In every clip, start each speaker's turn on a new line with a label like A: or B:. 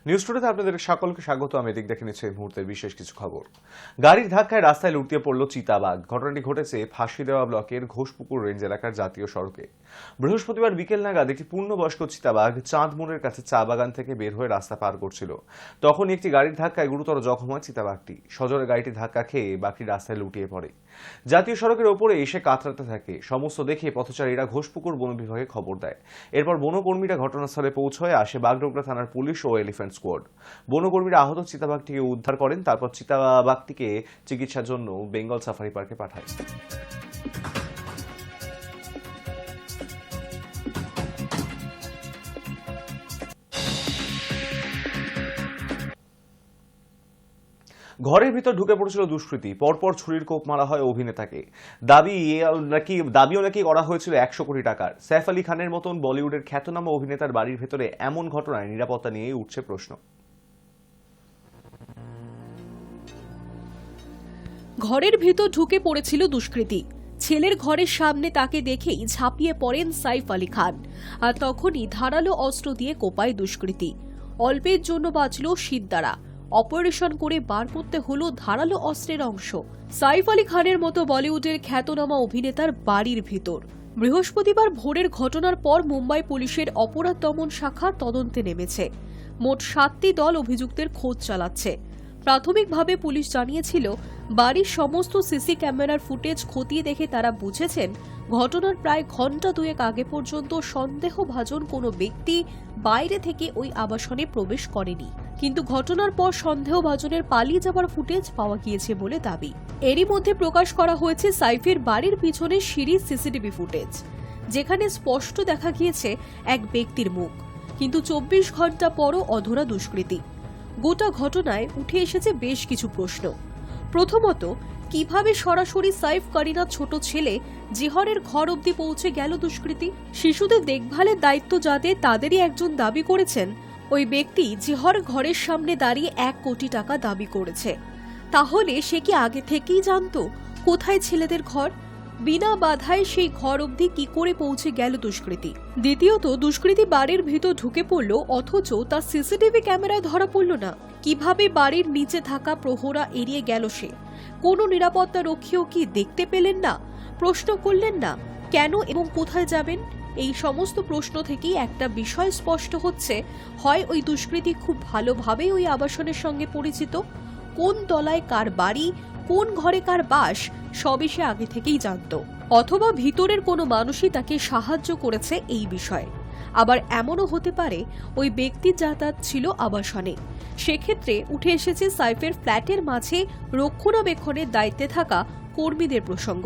A: News টুডেতে আপনাদের সকলকে স্বাগত। আমি এদিক দেখে নিচ্ছি এই মুহূর্তের বিশেষ কিছু খবর। গাড়ির ধাক্কায় রাস্তায় লুটিয়ে পড়ল চিতাবাঘ। ঘটনাটি ঘটেছে ফাঁসিদেওয়া ব্লকের ঘোষপুকুর রেঞ্জ এলাকার জাতীয় সড়কে। বৃহস্পতিবার বিকেল নাগাদ একটি পূর্ণবয়স্ক চিতাবাঘ চাঁদমোড়ের কাছে চা বাগান থেকে বের হয়ে রাস্তা পার করছিল। তখনই একটি গাড়ির ধাক্কায় গুরুতর জখম হয় চিতাবাঘটি। সজোরে গাড়িটি ধাক্কা খেয়ে বাঘটি রাস্তায় লুটিয়ে পড়ে। জাতীয় সড়কের ওপরে এসে কাতরাতে থাকে। সমস্ত দেখে পথচারীরা ঘোষপুকুর বন বিভাগে খবর দেয়। এরপর বনকর্মীরা ঘটনাস্থলে পৌঁছয়ে আসে বাগডোগরা থানার পুলিশ ও এলিফ্যান্ট স্কোয়াড। বনকর্মীরা আহত চিতাবাঘটিকে উদ্ধার করেন। তারপর চিতাবাঘটিকে চিকিৎসার জন্য বেঙ্গল সাফারি পার্কে পাঠায়। ঘরের ভিতর ঢুকে পড়েছিল দুষ্কৃতী। পরপর ছুরির কোপ মারা হয় অভিনেতাকে। দাবিও নাকি করা হয়েছিল 100 কোটি টাকার। সৈফ আলী খানের মতন বলিউডের খ্যাতনামা অভিনেতার বাড়ির ভেতরে এমন ঘটনায় নিরাপত্তা নিয়েই উঠছে প্রশ্ন।
B: ঘরের ভিতর ঢুকে পড়েছিল দুষ্কৃতী। ছেলের ঘরের সামনে তাকে দেখেই ঝাঁপিয়ে পড়েন সৈফ আলী খান। আর তখনই ধারালো অস্ত্র দিয়ে কোপায় দুষ্কৃতী। অল্পের জন্য বাঁচল শিরদাঁড়া। অপারেশন করে বার করতে হলো ধারালো অস্ত্রের অংশ। সৈফ আলী খানের মতো বলিউডের খ্যাতনামা অভিনেতার বাড়ির ভিতর। বৃহস্পতিবার ভোরের ঘটনার পর মুম্বাই পুলিশের অপরাধ দমন শাখা তদন্তে নেমেছে। মোট 7টি দল অভিযুক্তের খোঁজ চালাচ্ছে। প্রাথমিকভাবে পুলিশ জানিয়েছিল, বাড়ির সমস্ত সিসি ক্যামেরার ফুটেজ খতিয়ে দেখে তারা বুঝেছেন ঘটনার প্রায় ঘণ্টা দুয়েক আগে পর্যন্ত সন্দেহভাজন কোনো ব্যক্তি বাইরে থেকে ওই আবাসনে প্রবেশ করেনি। কিন্তু ঘটনার পর সন্দেহভাজনের পালিয়ে যাবার ফুটেজ পাওয়া গিয়েছে বলে দাবি। এরই মধ্যে প্রকাশ করা হয়েছে সাইফের বাড়ির পিছনে সিঁড়ির সিসিটিভি ফুটেজ, যেখানে স্পষ্ট দেখা গিয়েছে এক ব্যক্তির মুখ। কিন্তু 24 ঘণ্টা পরও অধরা দুষ্কৃতী। গোটা ঘটনায় উঠে এসেছে বেশ কিছু প্রশ্ন। প্রথমত, কিভাবে সরাসরি সাইফ কারিনার ছোট ছেলে জিহরের ঘর অবধি পৌঁছে গেল দুষ্কৃতী? শিশুদের দেখভালের দায়িত্ব যাদের, তাদেরই একজন দাবি করেছেন ওই ব্যক্তি জিহর ঘরের সামনে দাঁড়িয়ে 1 কোটি টাকা দাবি করেছে। তাহলে সে কি আগে থেকেই জানতো কোথায় ছেলেদের ঘর? বিনা বাধায় সেই ঘর অবধি কি করে পৌঁছে গেল দুষ্কৃতী? দ্বিতীয়ত, দুষ্কৃতী বাড়ির ভিতর ঢুকে পড়ল অথচ তার সিসিটিভি ক্যামেরায় ধরা পড়ল না। কিভাবে বাড়ির নিচে থাকা প্রহরা এড়িয়ে গেল সে? কোনো নিরাপত্তা রক্ষীও কি দেখতে পেলেন না? প্রশ্ন করলেন না কেন এবং কোথায় যাবেন? এই সমস্ত প্রশ্ন থেকেই একটা বিষয় স্পষ্ট হচ্ছে, হয় ওই দুষ্কৃতী খুব ভালোভাবে ওই আবাসনের সঙ্গে পরিচিত, কোন তলায় কার বাড়ি, কোন ঘরে কার বাস সবই সে আগে থেকেই জানত, অথবা ভিতরের কোনো মানুষই তাকে সাহায্য করেছে এই বিষয়ে। আবার এমনও হতে পারে ওই ব্যক্তির যাতায়াত ছিল আবাসনে। সেক্ষেত্রে উঠে এসেছে সাইফের ফ্ল্যাটের মাঝে রক্ষণাবেক্ষণের দায়িত্বে থাকা কর্মীদের প্রসঙ্গ।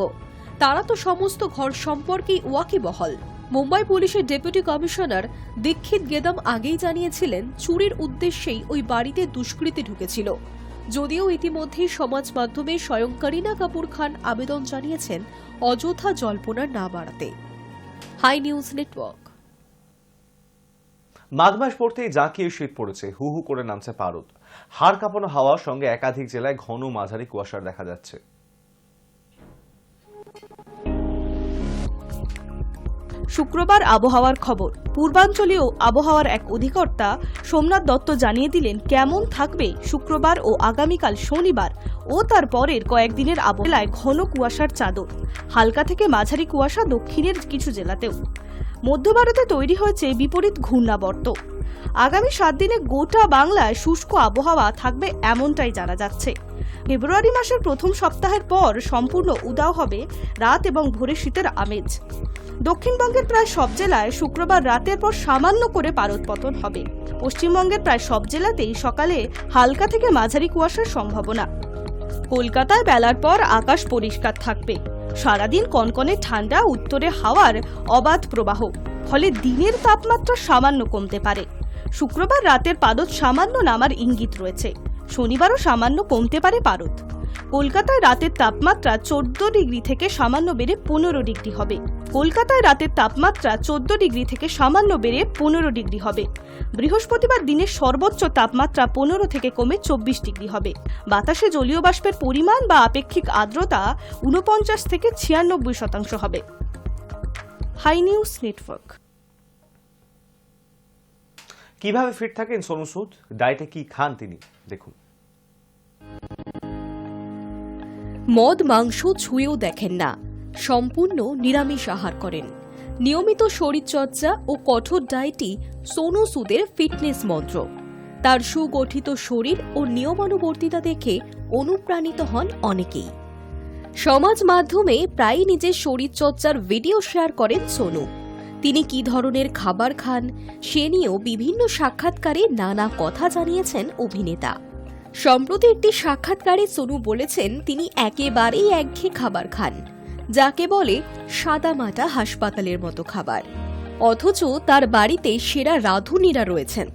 B: তারা তো সমস্ত ঘর সম্পর্কেই ওয়াকিবহল। মুম্বাই পুলিশের ডেপুটি কমিশনার দীক্ষিত গেদাম আগেই জানিয়েছিলেন চুরির উদ্দেশ্যেই ওই বাড়িতে দুষ্কৃতী ঢুকেছিল। যদিও ইতিমধ্যেই সমাজ মাধ্যমে স্বয়ং করিনা কাপুর খান আবেদন জানিয়েছেন অযথা জল্পনা না বাড়াতে। Hi news network.
A: মাঘ মাস পড়তেই জাঁকিয়ে শীত পড়েছে। হু হু করে নামছে পারদ। হাড় কাঁপানো হাওয়ার সঙ্গে একাধিক জেলায় ঘন মাঝারি কুয়াশা দেখা যাচ্ছে।
C: শুক্রবার আবহাওয়ার খবর। পূর্বাঞ্চলীয় আবহাওয়ার এক অধিকর্তা সোমনাথ দত্ত জানিয়ে দিলেন কেমন থাকবে শুক্রবার ও আগামীকাল শনিবার ও তার পরের কয়েকদিনের আবহাওয়ায় ঘন কুয়াশার চাদর। হালকা থেকে মাঝারি কুয়াশা দক্ষিণের কিছু জেলাতেও। মধ্য ভারতে তৈরি হয়েছে বিপরীত ঘূর্ণাবর্ত। আগামী 7 দিনে গোটা বাংলায় শুষ্ক আবহাওয়া থাকবে এমনটাই জানা যাচ্ছে। ফেব্রুয়ারি মাসের প্রথম সপ্তাহের পর সম্পূর্ণ উদাও হবে রাত এবং ভোরে শীতের আমেজ। দক্ষিণবঙ্গের প্রায় সব জেলায় শুক্রবার রাতের পর সামান্য করে পারদ পতন হবে। পশ্চিমবঙ্গের প্রায় সব জেলাতেই সকালে হালকা থেকে মাঝারি কুয়াশার সম্ভাবনা। কলকাতায় বেলার পর আকাশ পরিষ্কার থাকবে। সারাদিন কনকনে ঠান্ডা, উত্তরে হাওয়ার অবাধ প্রবাহ, ফলে দিনের তাপমাত্রা সামান্য কমতে পারে। শুক্রবার রাতের পারদ সামান্য নামার ইঙ্গিত রয়েছে। শনিবারও সামান্য কমতে পারে পারদ। কলকাতায় রাতের তাপমাত্রা 14 ডিগ্রি থেকে সামান্য বেড়ে 15 ডিগ্রি হবে। কলকাতায় রাতের তাপমাত্রা 14 ডিগ্রি থেকে সামান্য বেড়ে 15 ডিগ্রি হবে। বৃহস্পতিবার দিনের সর্বোচ্চ তাপমাত্রা 15 থেকে কমে 24 ডিগ্রি হবে। বাতাসে জলীয় বাষ্পের পরিমাণ বা আপেক্ষিক আর্দ্রতা 49 থেকে 96% হবে। Hi news network.
A: কিভাবে ফিট থাকেন সোনু সুদ, ডায়েটে কি খান তিনি, দেখুন।
B: মদ মাংস ছুঁয়েও দেখেন না, সম্পূর্ণ নিরামিষ আহার করেন। নিয়মিত শরীরচর্চা ও কঠোর ডায়েটই সোনু সুদের ফিটনেস মন্ত্র। তার সুগঠিত শরীর ও নিয়মানুবর্তিতা দেখে অনুপ্রাণিত হন অনেকেই। সমাজ মাধ্যমে প্রায়ই নিজের শরীরচর্চার ভিডিও শেয়ার করেন সোনু। তিনি কি ধরনের খাবার খান সে নিয়েও বিভিন্ন সাক্ষাৎকারে নানা কথা জানিয়েছেন অভিনেতা। সম্প্রতি একটি সাক্ষাৎকারে সোনু বলেছেন তিনি একেবারেই একঘেয়ে খাবার খান, যাকে বলে সাদামাটা হাসপাতালের মতো খাবার। অথচ তার বাড়িতে সেরা রাঁধুনিরা রয়েছেন।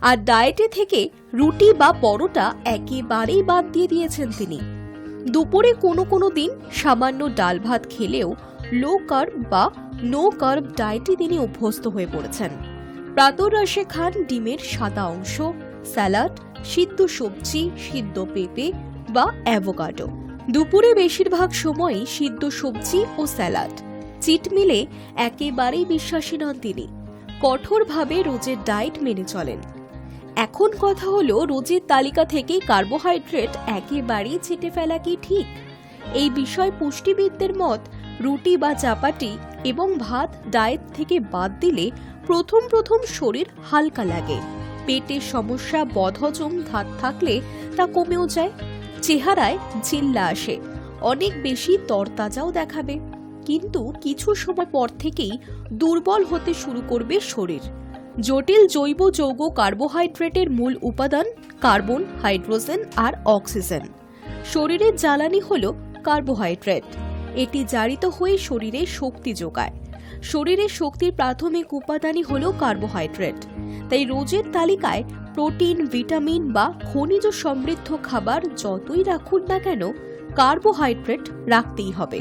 B: আর ডায়েটে থেকে রুটি বা পরোটা একেবারেই বাদ দিয়ে দিয়েছেন তিনি। দুপুরে কোনো কোনো দিন সামান্য ডাল ভাত খেলেও লো কার্ব বা নো কার্ব ডায়েটে তিনি অভ্যস্ত হয়ে পড়েছেন। প্রাতরাশে খান ডিমের সাদা অংশ, স্যালাড, সিদ্ধ সবজি, সিদ্ধ পেঁপে বা অ্যাভোকাডো। দুপুরে বেশিরভাগ সময়ই সিদ্ধ সবজি ও স্যালাড। চিট মিলে একেবারেই বিশ্বাসী নন তিনি। কঠোরভাবে রোজের ডায়েট মেনে চলেন। এখন কথা হলো, রোজের তালিকা থেকে কার্বোহাইড্রেট একেবারেই ছেটে ফেলা কি ঠিক? এই বিষয়ে পুষ্টিবিদদের মত, রুটি বা চাপাটি এবং ভাত ডায়েট থেকে বাদ দিলে প্রথম শরীর হালকা লাগে। পেটের সমস্যা, বদহজম থাকলে তা কমেও যায়। চেহারায় জিল্লা আসে, অনেক বেশি তরতাজাও দেখাবে। কিন্তু কিছু সময় পর থেকেই দুর্বল হতে শুরু করবে শরীর। জটিল জৈব যৌগ কার্বোহাইড্রেটের মূল উপাদান কার্বন, হাইড্রোজেন আর অক্সিজেন। শরীরের জ্বালানি হল কার্বোহাইড্রেট। এটি জারিত হয়ে শরীরে শক্তি যোগায়। শরীরের শক্তির প্রাথমিক উপাদানই হল কার্বোহাইড্রেট। তাই রোজের তালিকায় প্রোটিন, ভিটামিন বা খনিজ সমৃদ্ধ খাবার যতই রাখুন না কেন, কার্বোহাইড্রেট রাখতেই হবে।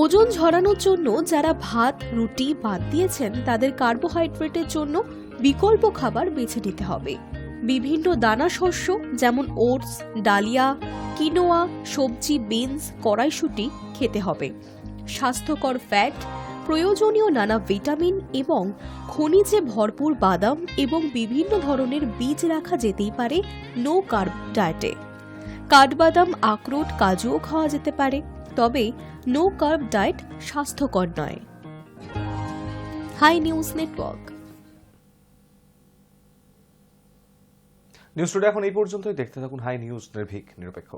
B: ওজন ঝরানোর জন্য যারা ভাত, রুটি বাদ দিয়েছেন, তাদের কার্বোহাইড্রেটের জন্য বিকল্প খাবার বেছে নিতে হবে। বিভিন্ন দানা শস্য যেমন ওটস, ডালিয়া, কিনোয়া, সবজি, বিনস, কড়াইশুঁটি খেতে হবে। স্বাস্থ্যকর ফ্যাট, প্রয়োজনীয় নানা ভিটামিন এবং খনিজে ভরপুর বাদাম এবং বিভিন্ন ধরনের বীজ রাখা যেতেই পারে নো কার্ব ডায়েটে। কাঠবাদাম, আখরোট, কাজুও খাওয়া যেতে পারে, তবে নো কার্ব ডায়েট স্বাস্থ্যকর নয়। Hi news network.
A: News today এখন এই পর্যন্তই। দেখতে থাকুন হাই নিউজ, নির্ভীক, নিরপেক্ষ।